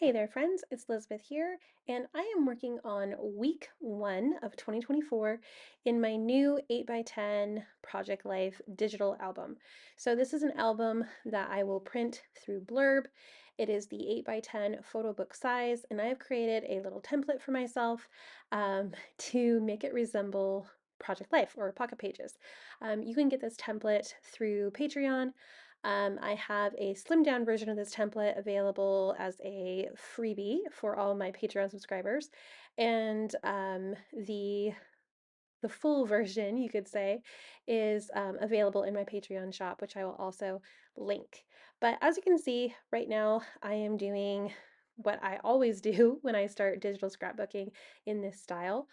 Hey there, friends. It's Elizabeth here, and I am working on week 1 of 2024 in my new 8x10 Project Life digital album. So, this is an album that I will print through Blurb. It is the 8x10 photo book size, and I have created a little template for myself to make it resemble Project Life or Pocket Pages. You can get this template through Patreon. I have a slimmed down version of this template available as a freebie for all my Patreon subscribers, and the full version, you could say, is available in my Patreon shop, which I will also link. But as you can see, right now I am doing what I always do when I start digital scrapbooking in this style,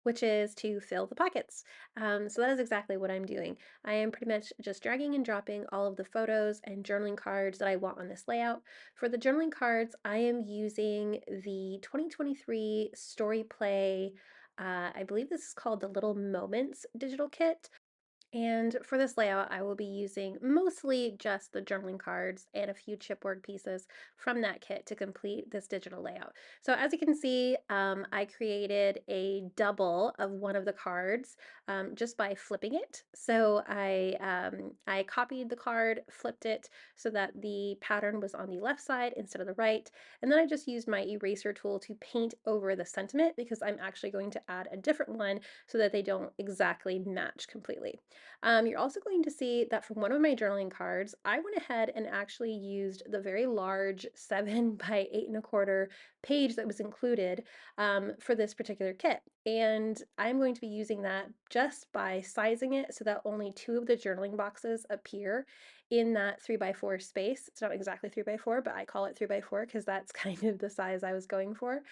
which is to fill the pockets. So that is exactly what I'm doing. I am pretty much just dragging and dropping all of the photos and journaling cards that I want on this layout. For the journaling cards, I am using the 2023 Story Play, I believe this is called the Little Moments digital kit. And for this layout, I will be using mostly just the journaling cards and a few chipboard pieces from that kit to complete this digital layout. So as you can see, I created a double of one of the cards just by flipping it. So I copied the card, flipped it so that the pattern was on the left side instead of the right. And then I just used my eraser tool to paint over the sentiment because I'm actually going to add a different one so that they don't exactly match completely. You're also going to see that from one of my journaling cards, I went ahead and actually used the very large 7 by 8 1/4 page that was included for this particular kit. And I'm going to be using that just by sizing it so that only 2 of the journaling boxes appear in that 3 by 4 space. It's not exactly 3 by 4, but I call it 3 by 4 because that's kind of the size I was going for.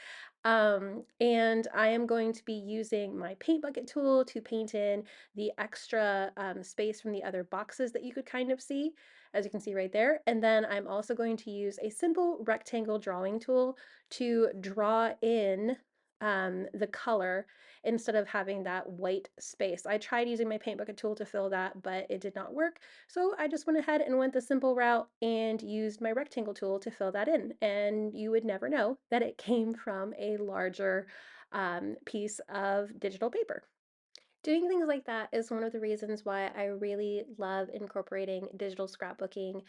And I am going to be using my paint bucket tool to paint in the extra space from the other boxes that you could kind of see, as you can see right there. And then I'm also going to use a simple rectangle drawing tool to draw in the color instead of having that white space. I tried using my paint bucket tool to fill that, but it did not work. So I just went ahead and went the simple route and used my rectangle tool to fill that in. And you would never know that it came from a larger piece of digital paper. Doing things like that is one of the reasons why I really love incorporating digital scrapbooking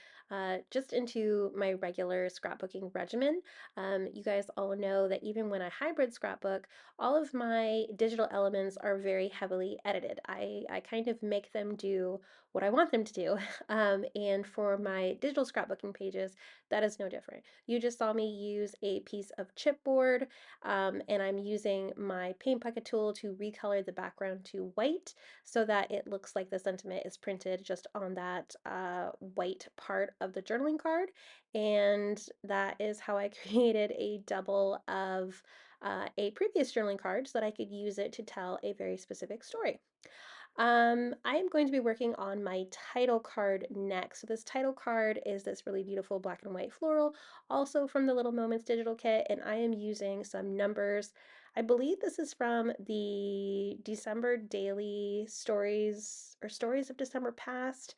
just into my regular scrapbooking regimen. You guys all know that even when I hybrid scrapbook, all of my digital elements are very heavily edited. I kind of make them do what I want them to do. And for my digital scrapbooking pages, that is no different. You just saw me use a piece of chipboard and I'm using my paint bucket tool to recolor the background to white so that it looks like the sentiment is printed just on that white part of the journaling card. And that is how I created a double of a previous journaling card so that I could use it to tell a very specific story. I am going to be working on my title card next. So this title card is this really beautiful black and white floral, also from the Little Moments digital kit, and I am using some numbers. I believe this is from the December daily stories or stories of December past.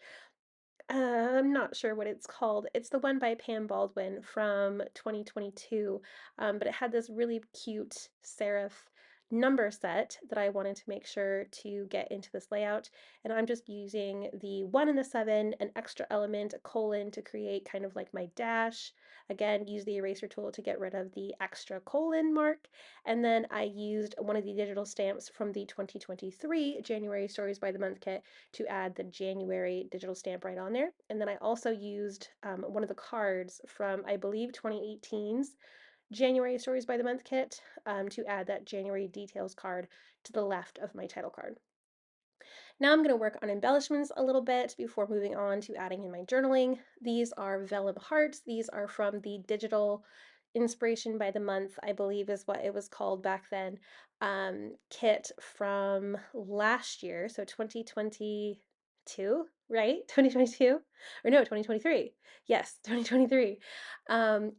I'm not sure what it's called. It's the one by Pam Baldwin from 2022, but it had this really cute serif number set that I wanted to make sure to get into this layout. And I'm just using the 1 and the 7, an extra element, a colon to create kind of like my dash. Again, use the eraser tool to get rid of the extra colon mark. And then I used one of the digital stamps from the 2023 January Stories by the Month kit to add the January digital stamp right on there. And then I also used one of the cards from, I believe, 2018's January Stories by the Month kit to add that January details card to the left of my title card. Now I'm going to work on embellishments a little bit before moving on to adding in my journaling. These are vellum hearts. These are from the digital inspiration by the month, I believe is what it was called back then, kit from last year, so 2022, right? 2022? Or no, 2023. Yes, 2023.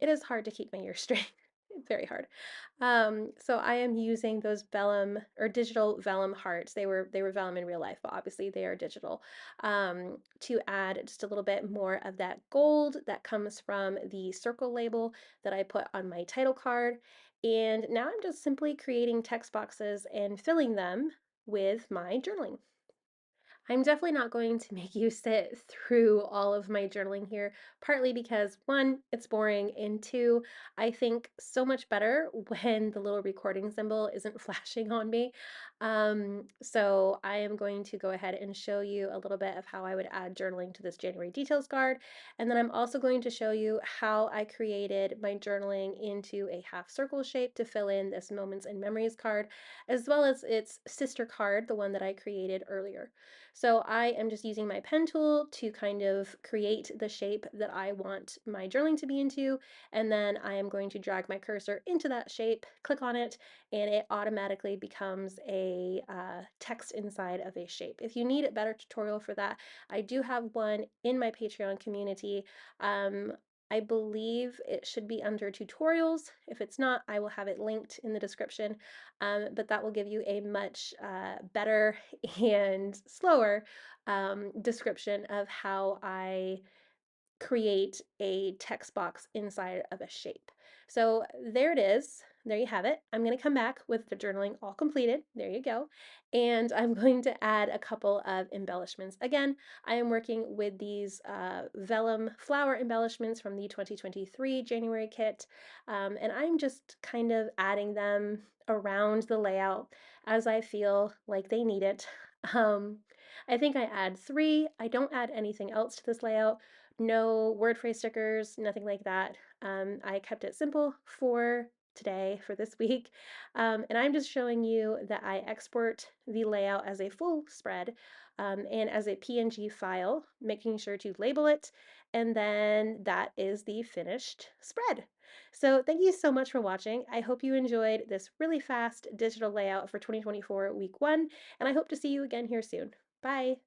It is hard to keep my years straight. Very hard. So I am using those vellum or digital vellum hearts. They were vellum in real life, but obviously they are digital. To add just a little bit more of that gold that comes from the circle label that I put on my title card. And now I'm just simply creating text boxes and filling them with my journaling. I'm definitely not going to make you sit through all of my journaling here, partly because one, it's boring, and two, I think so much better when the little recording symbol isn't flashing on me. So I am going to go ahead and show you a little bit of how I would add journaling to this January details card. And then I'm also going to show you how I created my journaling into a half circle shape to fill in this moments and memories card, as well as its sister card, the one that I created earlier. So I am just using my pen tool to kind of create the shape that I want my journaling to be into, and then I am going to drag my cursor into that shape, click on it, and it automatically becomes a text inside of a shape. If you need a better tutorial for that, I do have one in my Patreon community. Um, I believe it should be under tutorials. If it's not, I will have it linked in the description. But that will give you a much better and slower description of how I create a text box inside of a shape. So there it is. There you have it. I'm going to come back with the journaling all completed. There you go. And I'm going to add a couple of embellishments. Again, I am working with these vellum flower embellishments from the 2023 January kit. And I'm just kind of adding them around the layout as I feel like they need it. Um, I think I add three. I don't add anything else to this layout. No word phrase stickers, nothing like that. I kept it simple for today, for this week. And I'm just showing you that I export the layout as a full spread and as a PNG file, making sure to label it. And then that is the finished spread. So thank you so much for watching. I hope you enjoyed this really fast digital layout for 2024 week one, and I hope to see you again here soon. Bye.